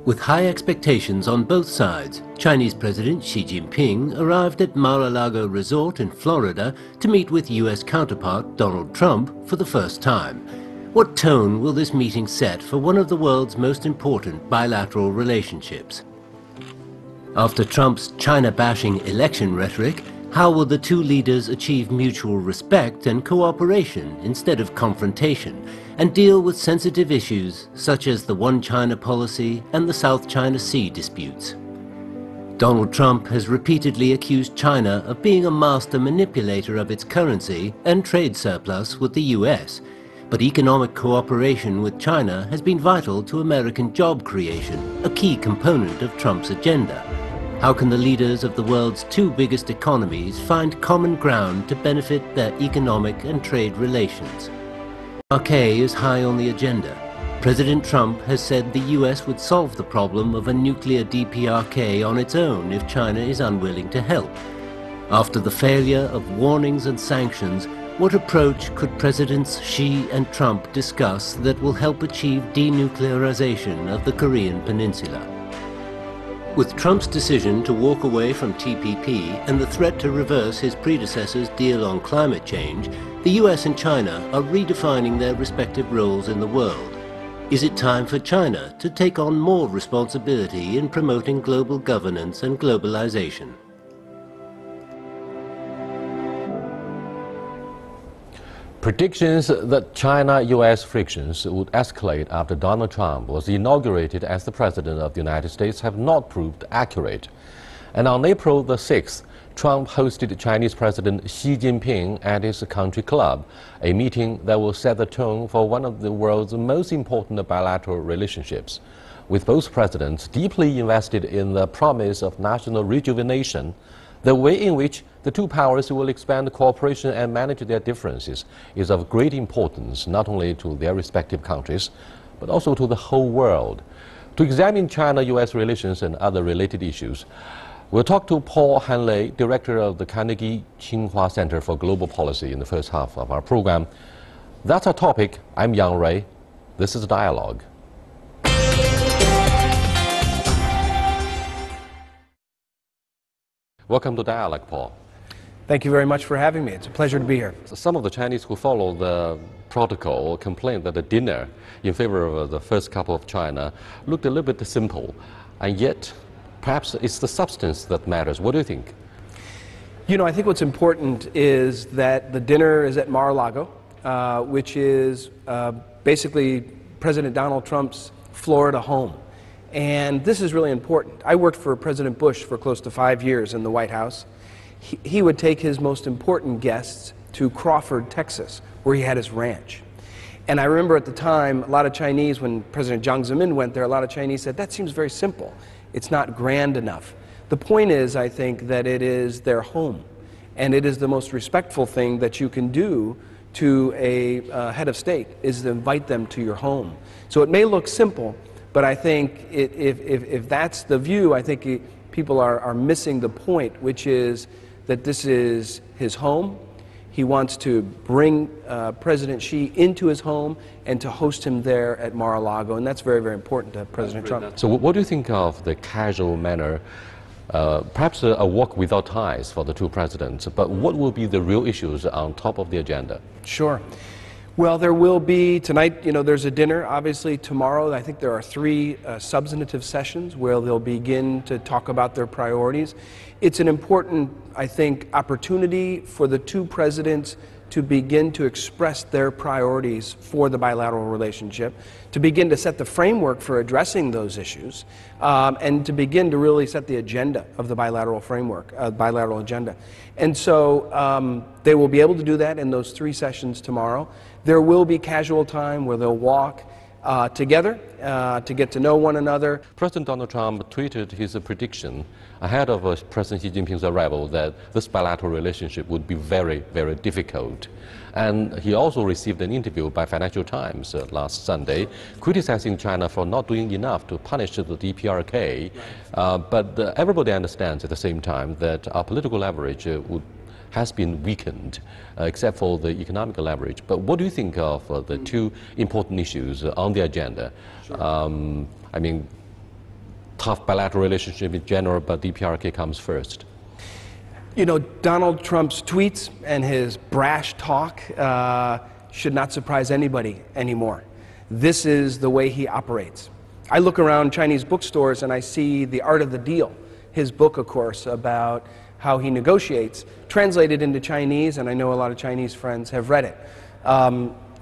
With high expectations on both sides, Chinese President Xi Jinping arrived at Mar-a-Lago resort in Florida to meet with US counterpart Donald Trump for the first time. What tone will this meeting set for one of the world's most important bilateral relationships? After Trump's China-bashing election rhetoric, how will the two leaders achieve mutual respect and cooperation instead of confrontation, and deal with sensitive issues such as the One China policy and the South China Sea disputes? Donald Trump has repeatedly accused China of being a master manipulator of its currency and trade surplus with the US, but economic cooperation with China has been vital to American job creation, a key component of Trump's agenda. How can the leaders of the world's two biggest economies find common ground to benefit their economic and trade relations? DPRK is high on the agenda. President Trump has said the US would solve the problem of a nuclear DPRK on its own if China is unwilling to help. After the failure of warnings and sanctions, what approach could Presidents Xi and Trump discuss that will help achieve denuclearization of the Korean Peninsula? With Trump's decision to walk away from TPP and the threat to reverse his predecessor's deal on climate change, the US and China are redefining their respective roles in the world. Is it time for China to take on more responsibility in promoting global governance and globalization? Predictions that China-US frictions would escalate after Donald Trump was inaugurated as the President of the United States have not proved accurate. And on April the 6th, Trump hosted Chinese President Xi Jinping at his country club, a meeting that will set the tone for one of the world's most important bilateral relationships. With both presidents deeply invested in the promise of national rejuvenation, the way in which the two powers will expand cooperation and manage their differences is of great importance not only to their respective countries, but also to the whole world. To examine China-US relations and other related issues, we'll talk to Paul Hanley, Director of the Carnegie Tsinghua Center for Global Policy in the first half of our program. That's our topic. I'm Yang Rui. This is Dialogue. Welcome to Dialogue, Paul. Thank you very much for having me. It's a pleasure to be here. Some of the Chinese who follow the protocol complained that the dinner in favor of the first couple of China looked a little bit simple, and yet perhaps it's the substance that matters. What do you think? You know, I think what's important is that the dinner is at Mar-a-Lago, which is basically President Donald Trump's Florida home. And this is really important. I worked for President Bush for close to 5 years in the White House. He would take his most important guests to Crawford, Texas, where he had his ranch. And I remember at the time, a lot of Chinese, when President Jiang Zemin went there, a lot of Chinese said, that seems very simple. It's not grand enough. The point is, I think, that it is their home. And it is the most respectful thing that you can do to a head of state, is to invite them to your home. So it may look simple, but I think if that's the view, I think people are missing the point, which is that this is his home. He wants to bring President Xi into his home and to host him there at Mar-a-Lago, and that's very, very important to President Trump. So what do you think of the casual manner, perhaps a walk without ties for the two presidents, but what will be the real issues on top of the agenda? Sure. Well, there will be, tonight, you know, there's a dinner. Obviously, tomorrow, I think there are 3 substantive sessions where they'll begin to talk about their priorities. It's an important, I think, opportunity for the two presidents to begin to express their priorities for the bilateral relationship, to begin to set the framework for addressing those issues, and to begin to really set the agenda of the bilateral framework, bilateral agenda. And so they will be able to do that in those 3 sessions tomorrow. There will be casual time where they'll walk together to get to know one another. President Donald Trump tweeted his prediction ahead of President Xi Jinping's arrival that this bilateral relationship would be very, very difficult. And he also received an interview by Financial Times last Sunday criticizing China for not doing enough to punish the DPRK. But everybody understands at the same time that our political leverage has been weakened, except for the economic leverage. But what do you think of the two important issues on the agenda? Sure. I mean, tough bilateral relationship in general, but DPRK comes first? You know, Donald Trump's tweets and his brash talk should not surprise anybody anymore. This is the way he operates. I look around Chinese bookstores and I see The Art of the Deal, his book, of course, about how he negotiates, translated into Chinese, and I know a lot of Chinese friends have read it.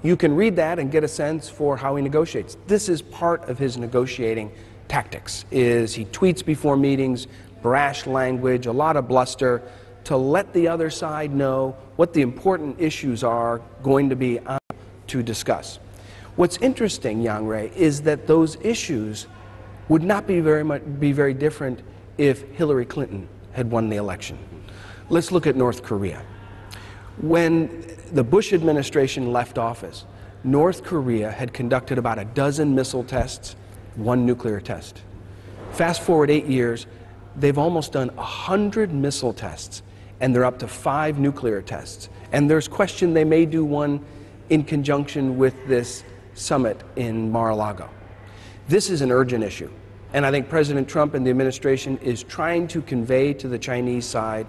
You can read that and get a sense for how he negotiates. This is part of his negotiating tactics, is he tweets before meetings, brash language, a lot of bluster, to let the other side know what the important issues are going to be on to discuss. What's interesting, Yang Rui, is that those issues would not be very different if Hillary Clinton had won the election. Let's look at North Korea. When the Bush administration left office, North Korea had conducted about a dozen missile tests, one nuclear test. Fast forward 8 years, they've almost done 100 missile tests, and they're up to 5 nuclear tests. And there's question they may do one in conjunction with this summit in Mar-a-Lago. This is an urgent issue, and I think President Trump and the administration is trying to convey to the Chinese side,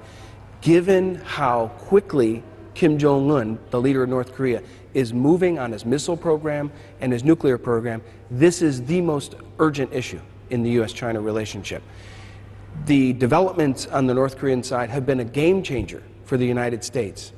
given how quickly Kim Jong-un, the leader of North Korea, is moving on his missile program and his nuclear program, this is the most urgent issue in the U.S.-China relationship. The developments on the North Korean side have been a game changer for the United States.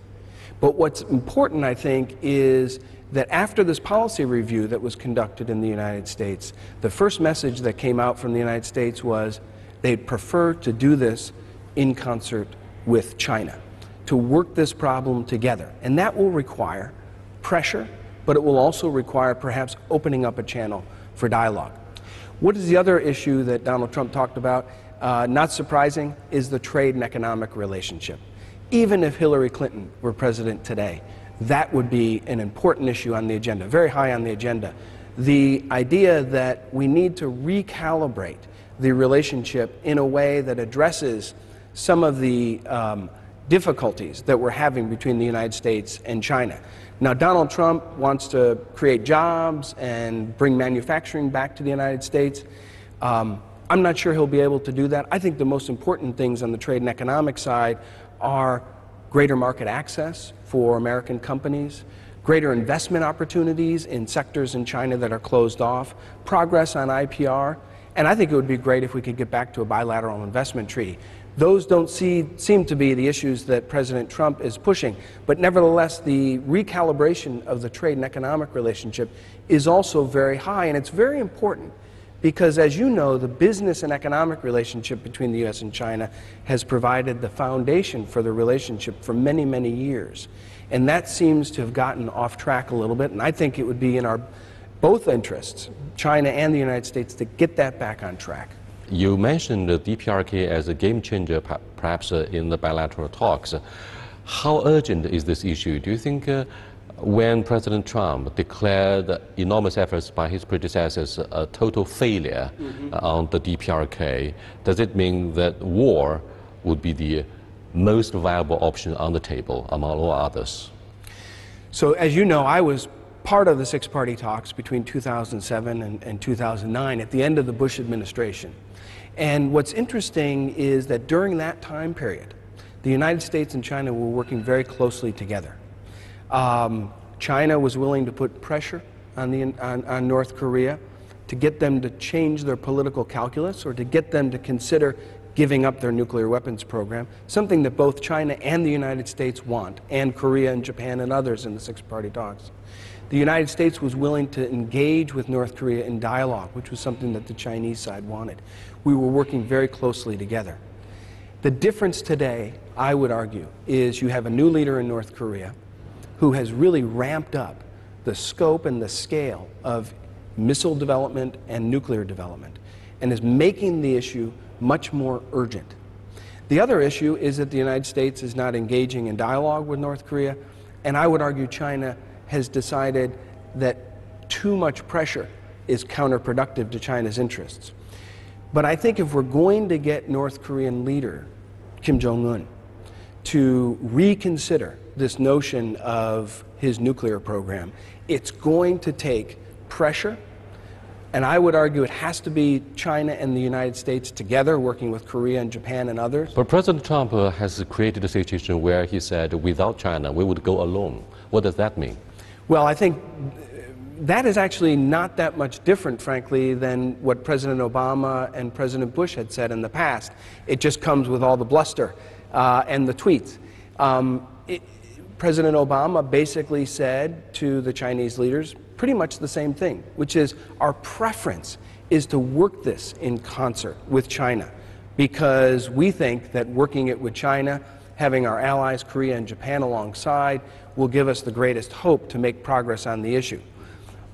But what's important, I think, is that after this policy review that was conducted in the United States, the first message that came out from the United States was they'd prefer to do this in concert with China, to work this problem together. And that will require pressure, but it will also require perhaps opening up a channel for dialogue. What is the other issue that Donald Trump talked about? Not surprising, is the trade and economic relationship. Even if Hillary Clinton were president today, that would be an important issue on the agenda, very high on the agenda. The idea that we need to recalibrate the relationship in a way that addresses some of the difficulties that we're having between the United States and China. Now, Donald Trump wants to create jobs and bring manufacturing back to the United States. I'm not sure he'll be able to do that. I think the most important things on the trade and economic side are greater market access for American companies, greater investment opportunities in sectors in China that are closed off, progress on IPR, and I think it would be great if we could get back to a bilateral investment treaty. Those don't seem to be the issues that President Trump is pushing, but nevertheless, the recalibration of the trade and economic relationship is also very high, and it's very important because, as you know, the business and economic relationship between the U.S. and China has provided the foundation for the relationship for many, many years. And that seems to have gotten off track a little bit, and I think it would be in our both interests, China and the United States, to get that back on track. You mentioned the DPRK as a game changer, perhaps in the bilateral talks. How urgent is this issue? Do you think when President Trump declared enormous efforts by his predecessors a total failure on the DPRK, does it mean that war would be the most viable option on the table among all others? So, as you know, I was part of the six-party talks between 2007 and 2009 at the end of the Bush administration. And what's interesting is that during that time period, the United States and China were working very closely together. China was willing to put pressure on North Korea to get them to change their political calculus or to get them to consider giving up their nuclear weapons program, something that both China and the United States want, and Korea and Japan and others in the six-party talks. The United States was willing to engage with North Korea in dialogue, which was something that the Chinese side wanted. We were working very closely together. The difference today, I would argue, is you have a new leader in North Korea who has really ramped up the scope and the scale of missile development and nuclear development, and is making the issue much more urgent. The other issue is that the United States is not engaging in dialogue with North Korea, and I would argue China has decided that too much pressure is counterproductive to China's interests. But I think if we're going to get North Korean leader Kim Jong-un to reconsider this notion of his nuclear program, it's going to take pressure, And I would argue it has to be China and the United States together, working with Korea and Japan and others. But President Trump has created a situation where he said, without China, we would go alone. What does that mean? Well, I think that is actually not that much different, frankly, than what President Obama and President Bush had said in the past. It just comes with all the bluster and the tweets. President Obama basically said to the Chinese leaders pretty much the same thing, which is our preference is to work this in concert with China, because we think that working it with China, having our allies Korea and Japan alongside, will give us the greatest hope to make progress on the issue.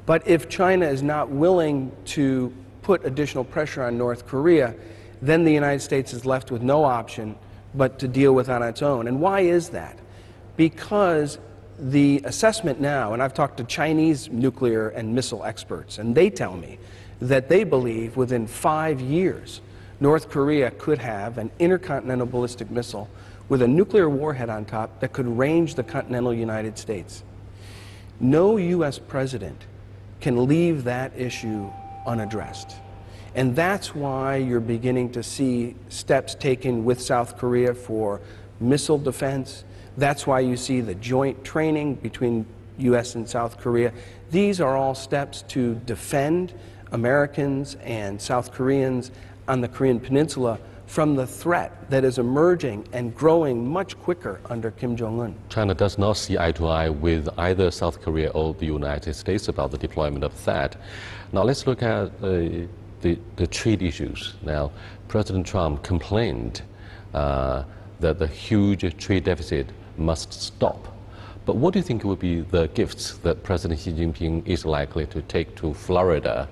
But if China is not willing to put additional pressure on North Korea, then the United States is left with no option but to deal with on its own. And why is that? Because the assessment now, and I've talked to Chinese nuclear and missile experts, and they tell me that they believe within 5 years, North Korea could have an intercontinental ballistic missile with a nuclear warhead on top that could range the continental United States. No U.S. president can leave that issue unaddressed. And that's why you're beginning to see steps taken with South Korea for missile defense. That's why you see the joint training between U.S. and South Korea. These are all steps to defend Americans and South Koreans on the Korean Peninsula from the threat that is emerging and growing much quicker under Kim Jong-un. China does not see eye to eye with either South Korea or the United States about the deployment of THAAD. Now let's look at the trade issues. Now, President Trump complained that the huge trade deficit must stop. But what do you think would be the gifts that President Xi Jinping is likely to take to Florida?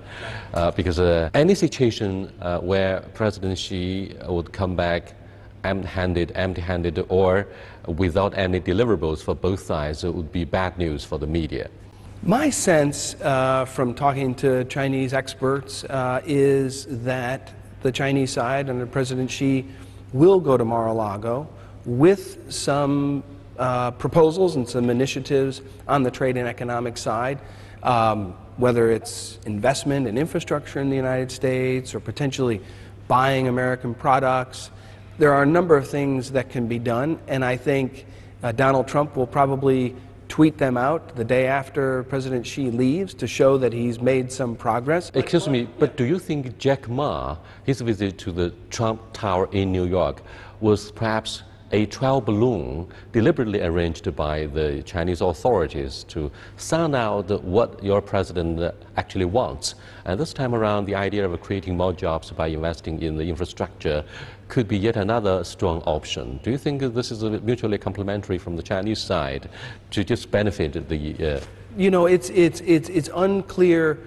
Because any situation where President Xi would come back empty-handed or without any deliverables for both sides would be bad news for the media. My sense from talking to Chinese experts is that the Chinese side under President Xi will go to Mar-a-Lago with some proposals and some initiatives on the trade and economic side, whether it's investment in infrastructure in the United States or potentially buying American products. There are a number of things that can be done, and I think Donald Trump will probably tweet them out the day after President Xi leaves to show that he's made some progress. Excuse me, but do you think Jack Ma, his visit to the Trump Tower in New York, was perhaps a trial balloon deliberately arranged by the Chinese authorities to sound out what your president actually wants? And this time around, the idea of creating more jobs by investing in the infrastructure could be yet another strong option. Do you think this is mutually complementary from the Chinese side to just benefit the... You know, it's unclear,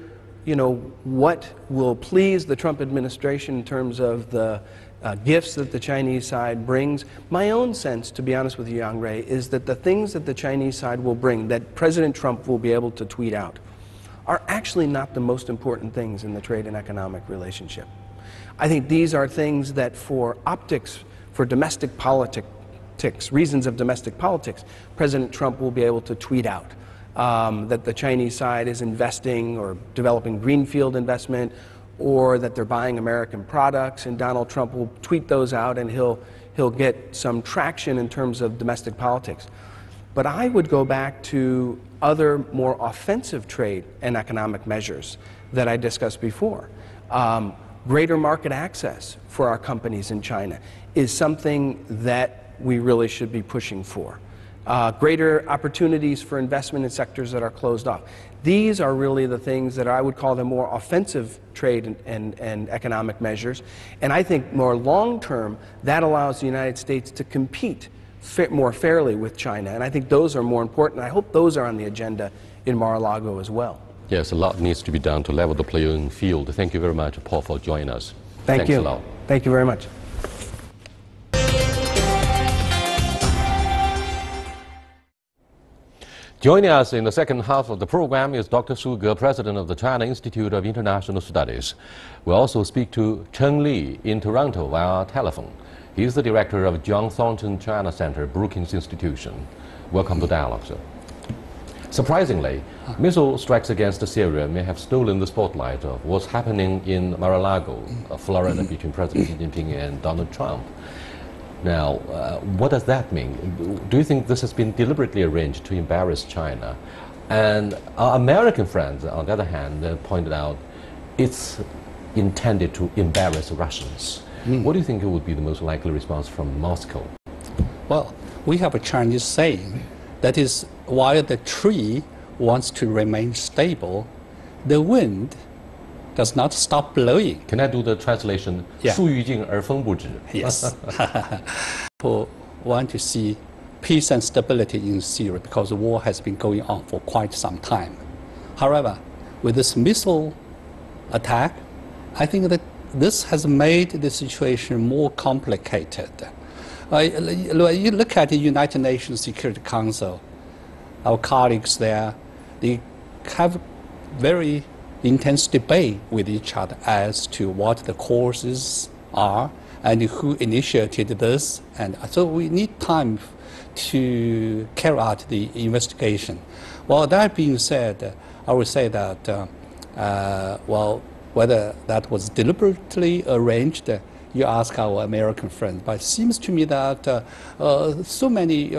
you know, what will please the Trump administration in terms of the gifts that the Chinese side brings. My own sense, to be honest with you, Yang Rui, is that the things that the Chinese side will bring, that President Trump will be able to tweet out, are actually not the most important things in the trade and economic relationship. I think these are things that for optics, for domestic politics, reasons of domestic politics, President Trump will be able to tweet out that the Chinese side is investing or developing greenfield investment, or that they're buying American products, and Donald Trump will tweet those out and he'll get some traction in terms of domestic politics. But I would go back to other more offensive trade and economic measures that I discussed before. Greater market access for our companies in China is something that we really should be pushing for. Greater opportunities for investment in sectors that are closed off. These are really the things that I would call the more offensive trade and economic measures. And I think more long-term, that allows the United States to compete more fairly with China. And I think those are more important. I hope those are on the agenda in Mar-a-Lago as well. Yes, a lot needs to be done to level the playing field. Thank you very much, Paul, for joining us. Thanks a lot. Thank you very much. Joining us in the second half of the program is Dr. Su Ge, President of the China Institute of International Studies. We'll also speak to Chen Li in Toronto via telephone. He is the director of John Thornton China Center, Brookings Institution. Welcome to Dialogue, sir. Surprisingly, missile strikes against Syria may have stolen the spotlight of what's happening in Mar-a-Lago, Florida, between President Xi Jinping and Donald Trump. Now, what does that mean? Do you think this has been deliberately arranged to embarrass China? And our American friends, on the other hand, pointed out it's intended to embarrass Russians. What do you think would be the most likely response from Moscow? Well, we have a Chinese saying that is, while the tree wants to remain stable, the wind does not stop blowing. Can I do the translation? Yeah. 树欲静而风不止. Yes. People want to see peace and stability in Syria because the war has been going on for quite some time. However, with this missile attack, I think that this has made the situation more complicated. You look at the United Nations Security Council, our colleagues there, they have very intense debate with each other as to what the causes are and who initiated this. And so we need time to carry out the investigation. Well, that being said, I would say that, well, whether that was deliberately arranged, you ask our American friends. But it seems to me that so many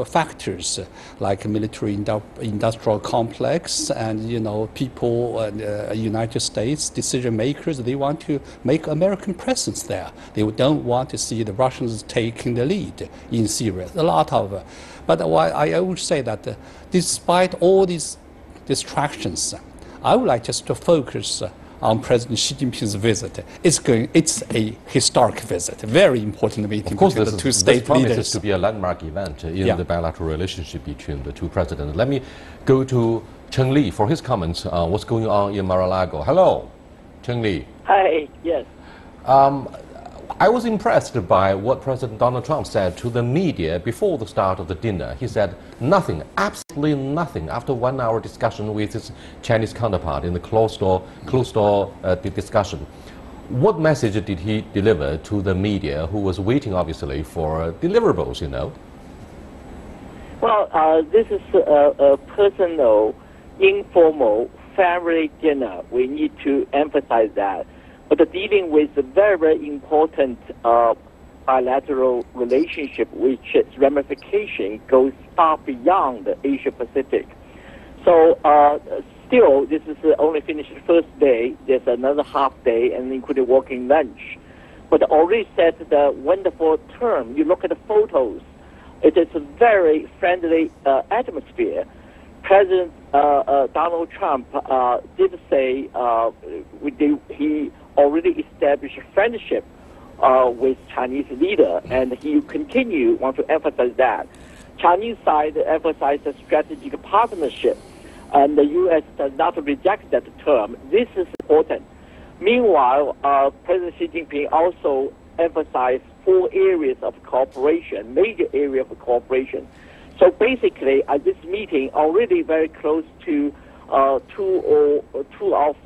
factors, like military industrial complex and people in the United States, decision makers, they want to make American presence there. They don't want to see the Russians taking the lead in Syria. A lot of, but I would say that despite all these distractions, I would like just to focus on President Xi Jinping's visit. It's a historic visit, a very important meeting between the two state leaders. This promises to be a landmark event in the bilateral relationship between the two presidents. Let me go to Cheng Li for his comments on what's going on in Mar-a-Lago. Hello, Cheng Li. Hi, yes. I was impressed by what President Donald Trump said to the media before the start of the dinner. He said nothing, absolutely nothing, after 1 hour discussion with his Chinese counterpart in the closed door discussion. What message did he deliver to the media, who was waiting, obviously, for deliverables, Well, this is a personal, informal, family dinner. We need to emphasize that. But dealing with a very, very important bilateral relationship, which its ramification goes far beyond the Asia Pacific. So still, this is only finished the first day. There's another half day, and including working lunch. But already set the wonderful term. You look at the photos. It is a very friendly atmosphere. President Donald Trump did say he already established a friendship with Chinese leader, and he want to emphasize that. Chinese side emphasized a strategic partnership, and the U.S. does not reject that term. This is important. Meanwhile, President Xi Jinping also emphasized 4 areas of cooperation, major area of cooperation. So basically, at this meeting, already very close to two of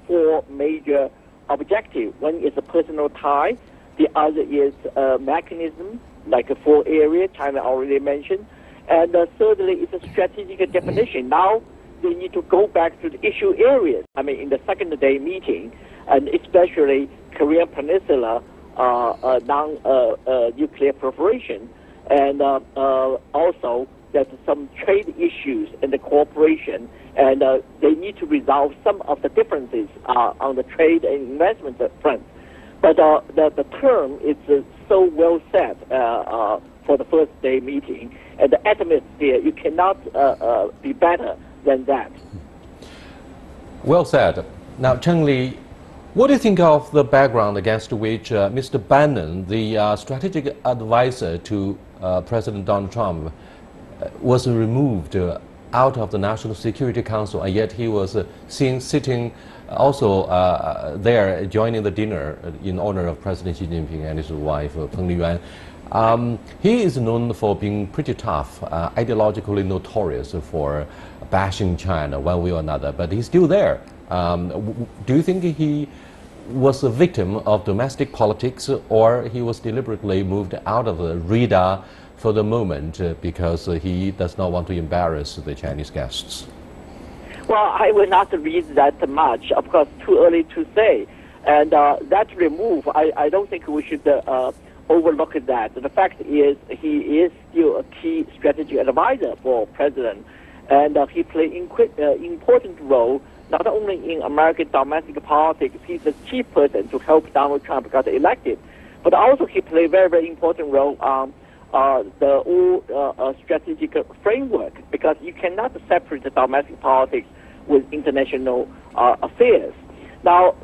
4 major objectives. One is a personal tie. The other is a mechanism, like a 4 area China already mentioned. And thirdly, it's a strategic definition. Now, they need to go back to the issue areas. I mean, in the second day meeting, and especially Korean Peninsula non-nuclear proliferation, and also there's some trade issues in the cooperation, and they need to resolve some of the differences on the trade and investment front. But the term is so well set for the first day meeting, and the atmosphere, you cannot be better than that. Well said. Now, Cheng Li, what do you think of the background against which Mr. Bannon, the strategic advisor to President Donald Trump, was removed out of the National Security Council, and yet he was seen sitting also there joining the dinner in honor of President Xi Jinping and his wife Peng Liyuan. He is known for being pretty tough, ideologically notorious for bashing China one way or another, but he's still there. Do you think he was a victim of domestic politics, or he was deliberately moved out of the radar for the moment because he does not want to embarrass the Chinese guests? Well, I will not read that much. Of course, too early to say. And that remove, I don't think we should overlook that. The fact is, he is still a key strategic advisor for President, and he plays important role not only in American domestic politics. He's the chief person to help Donald Trump get elected, but also he plays very, very important role on the strategic framework, because you cannot separate the domestic politics with international affairs. Now,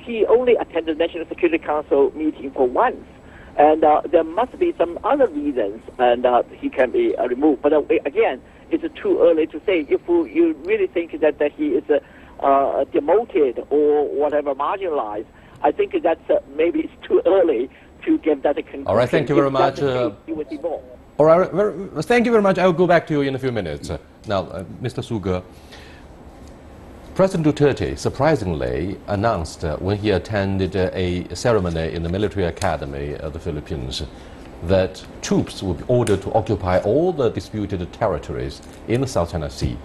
he only attended the National Security Council meeting for once, and there must be some other reasons, and he can be removed. But again, it's too early to say. If you really think that he is demoted or whatever, marginalized, I think that's maybe it's too early to give that a conclusion. All right, thank you very much. All right, thank you very much. I'll go back to you in a few minutes. Now, Mr. Suge, President Duterte surprisingly announced when he attended a ceremony in the military academy of the Philippines that troops would be ordered to occupy all the disputed territories in the South China Sea.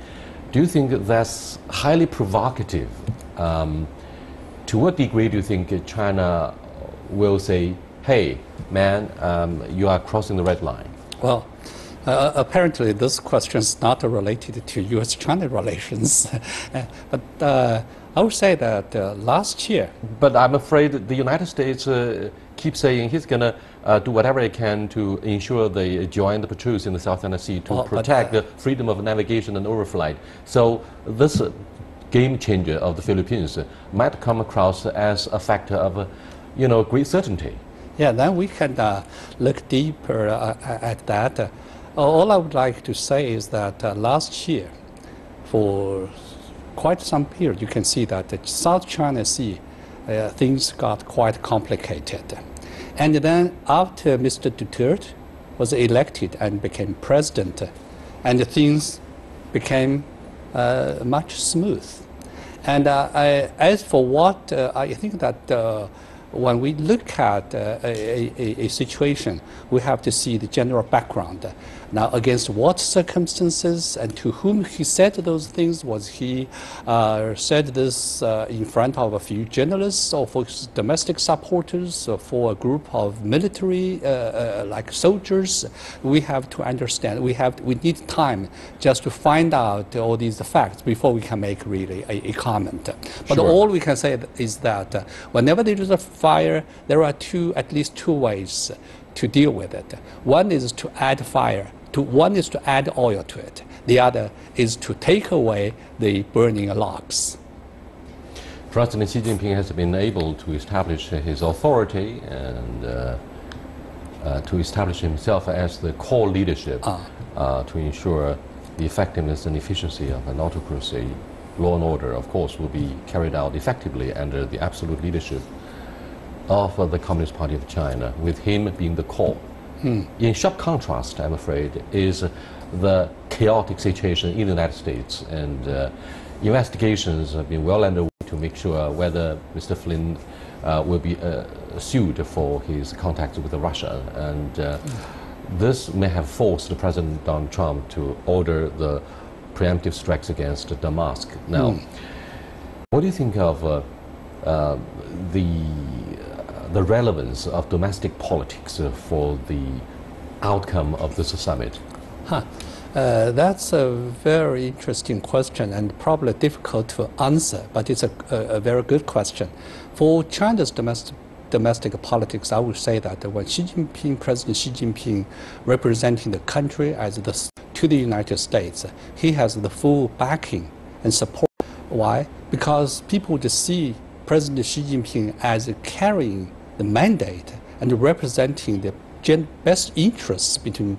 Do you think that's highly provocative? To what degree do you think China will say, hey, man, you are crossing the red line? Well, apparently this question is not related to U.S.-China relations. But I would say that last year... But I'm afraid the United States keeps saying he's going to do whatever he can to ensure the joint patrols in the South China Sea to protect the freedom of navigation and overflight. So this game changer of the Philippines might come across as a factor of, great certainty. Yeah, then we can look deeper at that. All I would like to say is that last year, for quite some period, you can see that the South China Sea, things got quite complicated. And then after Mr. Duterte was elected and became president, and things became much smooth. And as for what I think that when we look at a situation, we have to see the general background. Now, against what circumstances and to whom he said those things? Was he said this in front of a few journalists or for his domestic supporters or for a group of military like soldiers? We have to understand. We need time just to find out all these facts before we can make really a comment. But all we can say is that whenever there is a fire, there are at least two ways to deal with it. One is to add fire. One is to add oil to it. The other is to take away the burning logs. President Xi Jinping has been able to establish his authority and to establish himself as the core leadership to ensure the effectiveness and efficiency of an autocracy. Law and order, of course, will be carried out effectively under the absolute leadership of the Communist Party of China, with him being the core. In sharp contrast, I'm afraid, is the chaotic situation in the United States, and investigations have been well underway to make sure whether Mr. Flynn will be sued for his contacts with Russia, and this may have forced President Donald Trump to order the preemptive strikes against Damascus. Now, what do you think of the relevance of domestic politics for the outcome of this summit? That's a very interesting question and probably difficult to answer, but it's a very good question. For China's domestic politics, I would say that when President Xi Jinping representing the country to the United States, he has the full backing and support. Why? Because people would see President Xi Jinping as carrying the mandate and representing the best interests between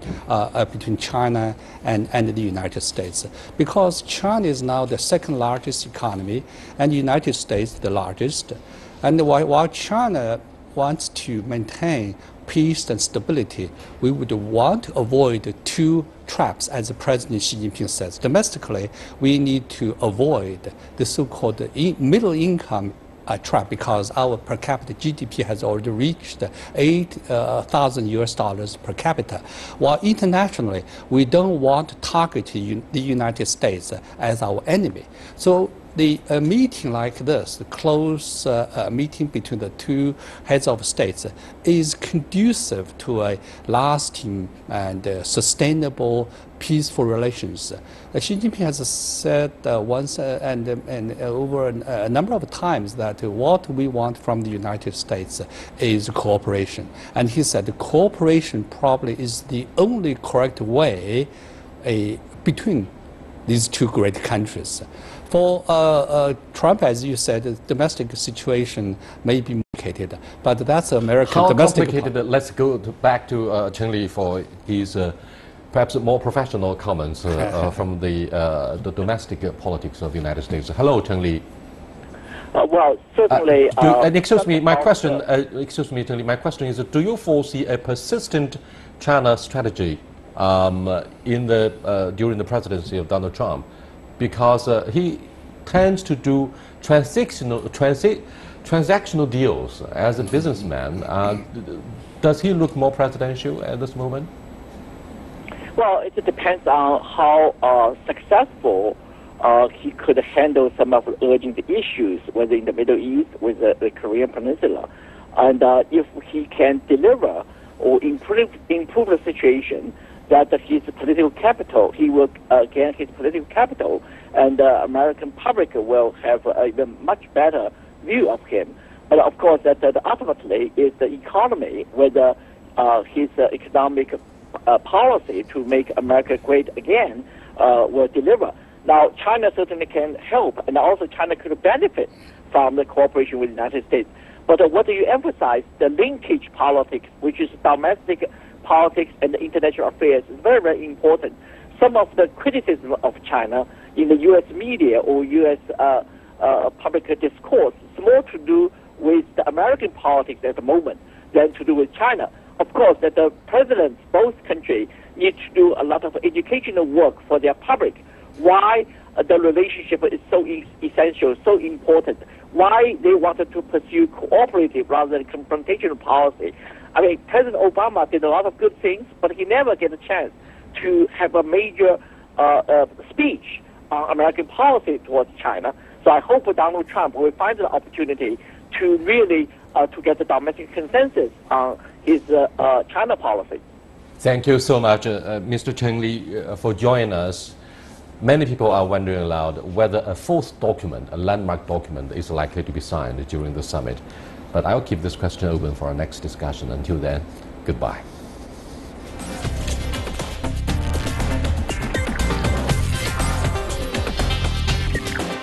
China and the United States. Because China is now the second largest economy and the United States the largest. And while China wants to maintain peace and stability, we would want to avoid two traps, as President Xi Jinping says. Domestically, we need to avoid the so-called middle income trap because our per capita GDP has already reached $8,000 per capita. While internationally, we don't want to target the United States as our enemy. So the meeting like this, the close meeting between the two heads of states, is conducive to a lasting and sustainable, peaceful relations. Xi Jinping has said once and over a number of times that what we want from the United States is cooperation. And he said cooperation probably is the only correct way between these two great countries. For Trump, as you said, the domestic situation may be complicated, but that's American How domestic. Complicated? Let's go back to Cheng Li for his perhaps more professional comments from the domestic politics of the United States. Hello, Cheng Li. Well, certainly. Excuse me, my question. Excuse me, Cheng Li. My question is: do you foresee a persistent China strategy during the presidency of Donald Trump? Because he tends to do transactional deals as a businessman. Does he look more presidential at this moment? Well, it depends on how successful he could handle some of the urgent issues, whether in the Middle East, with the Korean Peninsula. And if he can deliver or improve the situation, that his political capital, he will gain his political capital, and the American public will have a much better view of him. But of course, that ultimately is the economy, whether his economic policy to make America great again will deliver. Now, China certainly can help, and also China could benefit from the cooperation with the United States. But what do you emphasize? The linkage politics, which is domestic politics and international affairs, is very, very important. Some of the criticism of China in the U.S. media or U.S. Public discourse is more to do with the American politics at the moment than to do with China. Of course, that the presidents, both countries, need to do a lot of educational work for their public. Why the relationship is so essential, so important. Why they wanted to pursue cooperative rather than confrontational policy. I mean, President Obama did a lot of good things, but he never get a chance to have a major speech on American policy towards China. So I hope Donald Trump will find the opportunity to really to get the domestic consensus on his China policy. Thank you so much, Mr. Cheng Li, for joining us. Many people are wondering aloud whether a fourth document, a landmark document, is likely to be signed during the summit. But I'll keep this question open for our next discussion. Until then, goodbye.